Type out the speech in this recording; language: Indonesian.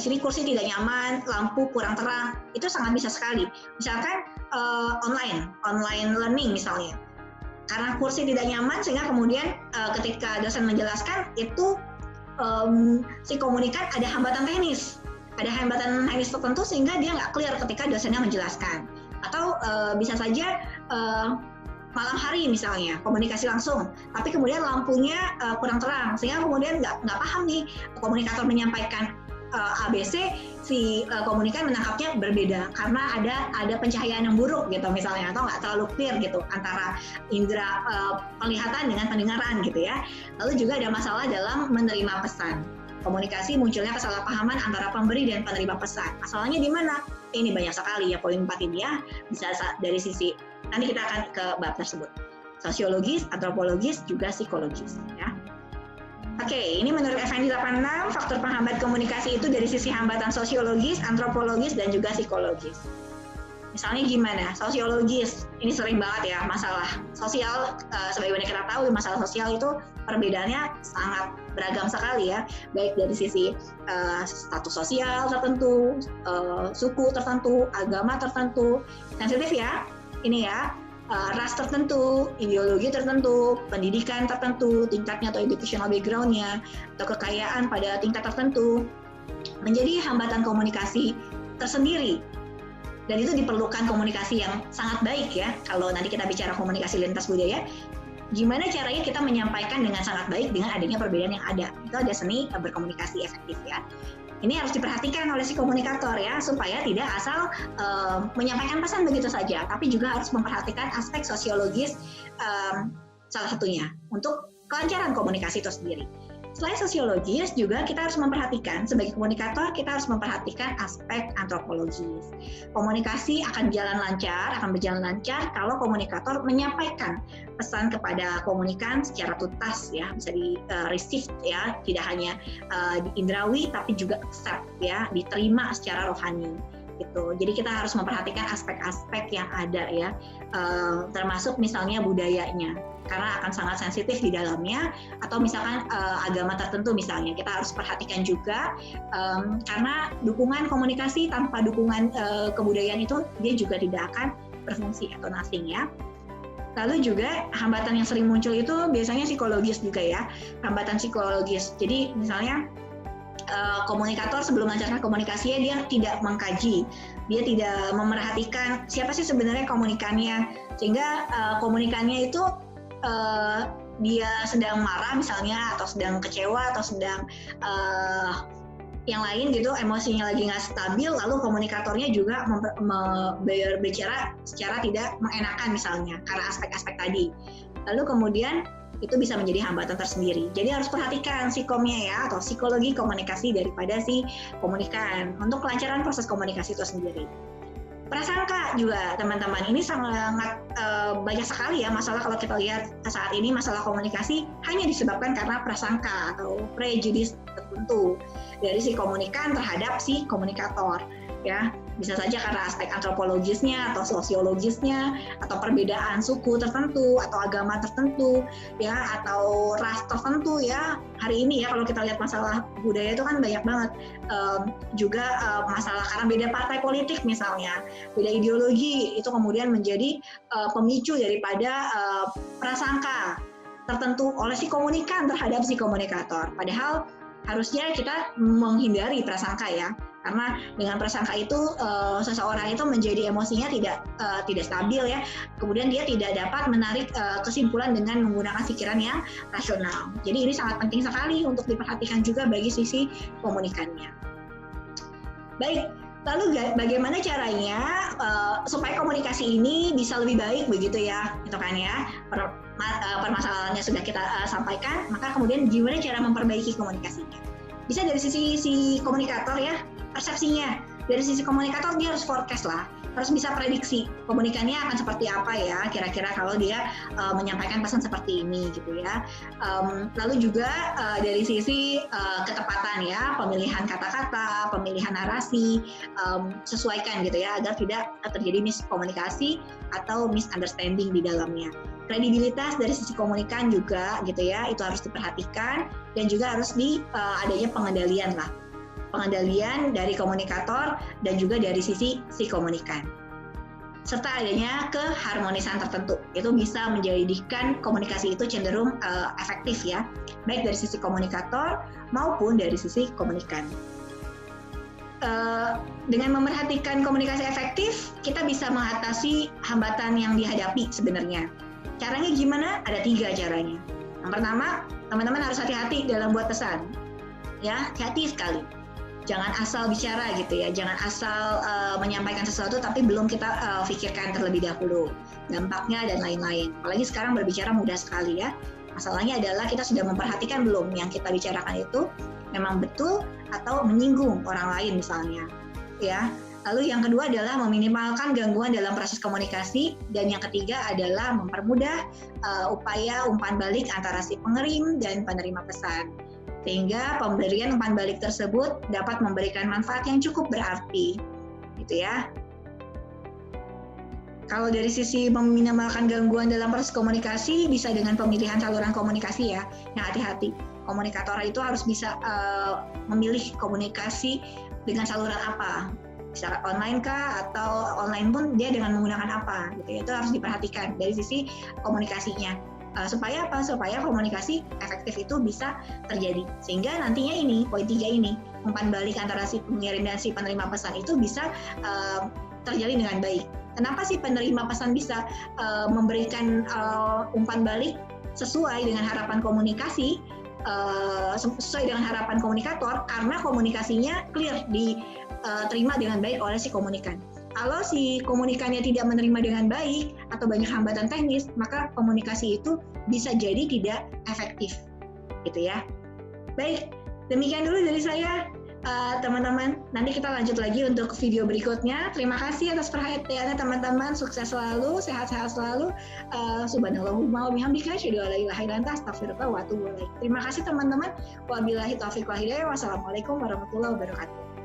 sini kursi tidak nyaman, lampu kurang terang, itu sangat bisa sekali. Misalkan online learning misalnya, karena kursi tidak nyaman sehingga kemudian ketika dosen menjelaskan itu si komunikan ada hambatan teknis tertentu sehingga dia nggak clear ketika dosennya menjelaskan. Atau bisa saja malam hari misalnya komunikasi langsung, tapi kemudian lampunya kurang terang sehingga kemudian nggak paham nih komunikator menyampaikan ABC, si komunikan menangkapnya berbeda karena ada pencahayaan yang buruk gitu misalnya, atau nggak terlalu clear gitu antara indera penglihatan dengan pendengaran gitu ya. Lalu juga ada masalah dalam menerima pesan. Komunikasi munculnya kesalahpahaman antara pemberi dan penerima pesan. Masalahnya di mana? Ini banyak sekali ya poin 4 ini ya. Bisa dari sisi, nanti kita akan ke bab tersebut. Sosiologis, antropologis, juga psikologis ya. Oke, ini menurut Effendi 86, faktor penghambat komunikasi itu dari sisi hambatan sosiologis, antropologis, dan juga psikologis. Misalnya gimana? Sosiologis, ini sering banget ya masalah sosial, sebagaimana kita tahu masalah sosial itu perbedaannya sangat beragam sekali ya, baik dari sisi status sosial tertentu, suku tertentu, agama tertentu, sensitif ya, ini ya, ras tertentu, ideologi tertentu, pendidikan tertentu, tingkatnya atau educational background-nya, atau kekayaan pada tingkat tertentu, menjadi hambatan komunikasi tersendiri. Dan itu diperlukan komunikasi yang sangat baik ya, kalau nanti kita bicara komunikasi lintas budaya, gimana caranya kita menyampaikan dengan sangat baik dengan adanya perbedaan yang ada. Itu ada seni berkomunikasi efektif ya. Ini harus diperhatikan oleh si komunikator ya, supaya tidak asal menyampaikan pesan begitu saja, tapi juga harus memperhatikan aspek sosiologis salah satunya untuk kelancaran komunikasi itu sendiri. Selain sosiologis, juga kita harus memperhatikan, sebagai komunikator, kita harus memperhatikan aspek antropologis. Komunikasi akan berjalan lancar kalau komunikator menyampaikan pesan kepada komunikan secara tuntas ya, bisa di-receive ya, tidak hanya diindrawi tapi juga accept ya, diterima secara rohani. Gitu. Jadi kita harus memperhatikan aspek-aspek yang ada ya, termasuk misalnya budayanya, karena akan sangat sensitif di dalamnya, atau misalkan agama tertentu misalnya, kita harus perhatikan juga, karena dukungan komunikasi tanpa dukungan kebudayaan itu dia juga tidak akan berfungsi atau nothing ya. Lalu juga hambatan yang sering muncul itu biasanya psikologis juga ya, hambatan psikologis. Jadi misalnya komunikator sebelum melancarkan komunikasinya dia tidak mengkaji, dia tidak memerhatikan siapa sih sebenarnya komunikannya, sehingga komunikannya itu dia sedang marah misalnya, atau sedang kecewa, atau sedang yang lain gitu, emosinya lagi nggak stabil, lalu komunikatornya juga berbicara secara tidak mengenakan misalnya karena aspek-aspek tadi. Lalu kemudian itu bisa menjadi hambatan tersendiri. Jadi harus perhatikan psikomnya ya, atau psikologi komunikasi daripada si komunikan untuk kelancaran proses komunikasi itu sendiri. Prasangka juga teman-teman, ini sangat banyak sekali ya masalah kalau kita lihat saat ini, masalah komunikasi hanya disebabkan karena prasangka atau prejudice tertentu dari si komunikan terhadap si komunikator ya. Bisa saja karena aspek antropologisnya atau sosiologisnya, atau perbedaan suku tertentu atau agama tertentu ya, atau ras tertentu ya. Hari ini ya kalau kita lihat masalah budaya itu kan banyak banget, juga masalah karena beda partai politik misalnya, beda ideologi, itu kemudian menjadi pemicu daripada prasangka tertentu oleh si komunikan terhadap si komunikator. Padahal harusnya kita menghindari prasangka ya, karena dengan prasangka itu seseorang itu menjadi emosinya tidak stabil ya, kemudian dia tidak dapat menarik kesimpulan dengan menggunakan pikiran yang rasional. Jadi ini sangat penting sekali untuk diperhatikan juga bagi sisi komunikannya. Baik, lalu bagaimana caranya supaya komunikasi ini bisa lebih baik begitu ya, gitu kan ya. Permasalahannya sudah kita sampaikan, maka kemudian gimana cara memperbaiki komunikasinya? Bisa dari sisi si komunikator ya, persepsinya. Dari sisi komunikator dia harus forecast lah, harus bisa prediksi komunikannya akan seperti apa ya, kira-kira kalau dia menyampaikan pesan seperti ini gitu ya. Lalu juga dari sisi ketepatan ya, pemilihan kata-kata, pemilihan narasi, sesuaikan gitu ya, agar tidak terjadi miskomunikasi atau misunderstanding di dalamnya. Kredibilitas dari sisi komunikan juga gitu ya, itu harus diperhatikan, dan juga harus adanya pengendalian lah. pengendalian dari komunikator dan juga dari sisi si komunikan. Serta adanya keharmonisan tertentu, itu bisa menjadikan komunikasi itu cenderung efektif ya, baik dari sisi komunikator maupun dari sisi komunikan. Dengan memerhatikan komunikasi efektif, kita bisa mengatasi hambatan yang dihadapi sebenarnya. Caranya gimana? Ada 3 caranya. Yang pertama, teman-teman harus hati-hati dalam buat pesan. Ya, hati sekali. Jangan asal bicara gitu ya, jangan asal menyampaikan sesuatu tapi belum kita pikirkan terlebih dahulu dampaknya dan lain-lain. Apalagi sekarang berbicara mudah sekali ya. Masalahnya adalah kita sudah memperhatikan belum yang kita bicarakan itu memang betul atau menyinggung orang lain misalnya. Ya. Lalu yang kedua adalah meminimalkan gangguan dalam proses komunikasi, dan yang ketiga adalah mempermudah upaya umpan balik antara si pengirim dan penerima pesan, sehingga pemberian umpan balik tersebut dapat memberikan manfaat yang cukup berarti, gitu ya. Kalau dari sisi meminimalkan gangguan dalam proses komunikasi, bisa dengan pemilihan saluran komunikasi ya, yang hati-hati. Komunikator itu harus bisa memilih komunikasi dengan saluran apa, secara online kah, atau online pun dia dengan menggunakan apa, gitu ya. Itu harus diperhatikan dari sisi komunikasinya. Supaya apa? Supaya komunikasi efektif itu bisa terjadi. Sehingga nantinya ini, poin 3 ini, umpan balik antara si pengirim dan si penerima pesan itu bisa terjalin dengan baik. Kenapa si penerima pesan bisa memberikan umpan balik sesuai dengan harapan komunikasi, sesuai dengan harapan komunikator, karena komunikasinya clear diterima dengan baik oleh si komunikan. Kalau si komunikannya tidak menerima dengan baik atau banyak hambatan teknis, maka komunikasi itu bisa jadi tidak efektif, gitu ya. Baik, demikian dulu dari saya, teman-teman. Nanti kita lanjut lagi untuk video berikutnya. Terima kasih atas perhatiannya teman-teman. Sukses selalu, sehat-sehat selalu. Subhanallahumma wa bihamdika, asyhadu an la ilaha illa anta, astaghfiruka wa atubu ilaik. Terima kasih teman-teman. Wabillahi taufiq wal hidayah. Wassalamualaikum warahmatullahi wabarakatuh.